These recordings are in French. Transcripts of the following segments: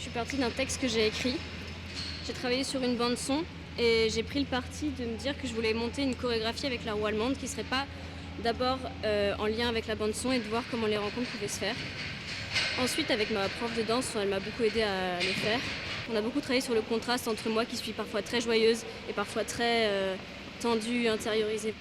Je suis partie d'un texte que j'ai écrit. J'ai travaillé sur une bande son et j'ai pris le parti de me dire que je voulais monter une chorégraphie avec la roue allemande qui serait pas d'abord en lien avec la bande son et de voir comment les rencontres pouvaient se faire. Ensuite, avec ma prof de danse, elle m'a beaucoup aidée à le faire. On a beaucoup travaillé sur le contraste entre moi qui suis parfois très joyeuse et parfois très tendue, intériorisée.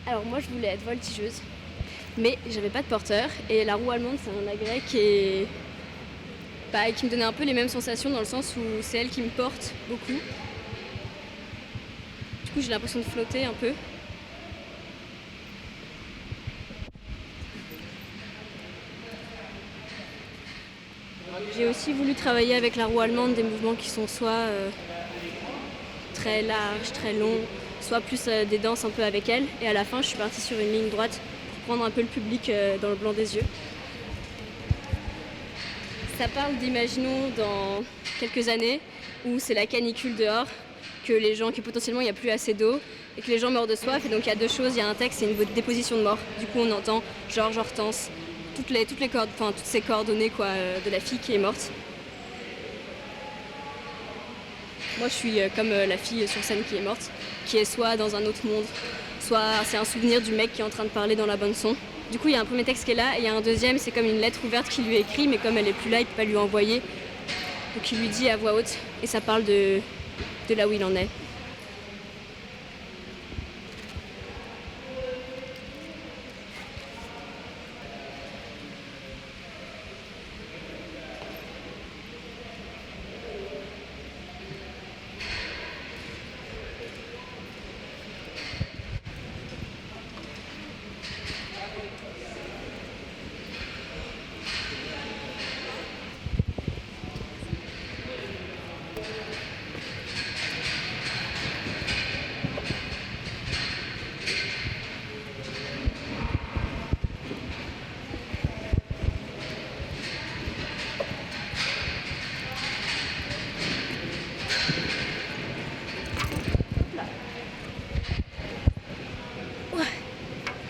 Alors moi je voulais être voltigeuse, mais j'avais pas de porteur et la roue allemande c'est un agrès qui me donnait un peu les mêmes sensations dans le sens où c'est elle qui me porte beaucoup. Du coup j'ai l'impression de flotter un peu. J'ai aussi voulu travailler avec la roue allemande des mouvements qui sont soit très larges, très longs, soit plus des danses un peu avec elle. Et à la fin je suis partie sur une ligne droite pour prendre un peu le public dans le blanc des yeux. Ça parle d'imaginons dans quelques années où c'est la canicule dehors, que potentiellement il n'y a plus assez d'eau et que les gens meurent de soif. Et donc il y a deux choses, il y a un texte et une déposition de mort. Du coup on entend Georges Hortense, toutes ces coordonnées de la fille qui est morte. Moi je suis comme la fille sur scène qui est morte, qui est soit dans un autre monde, soit c'est un souvenir du mec qui est en train de parler dans la bande son. Du coup, il y a un premier texte qui est là et il y a un deuxième, c'est comme une lettre ouverte qu'il lui écrit, mais comme elle est plus là, il peut pas lui envoyer. Donc il lui dit à voix haute et ça parle de là où il en est.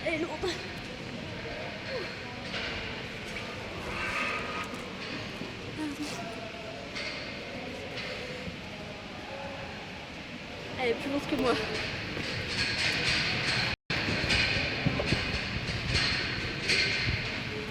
Elle est lourde. Elle est plus lourde que moi.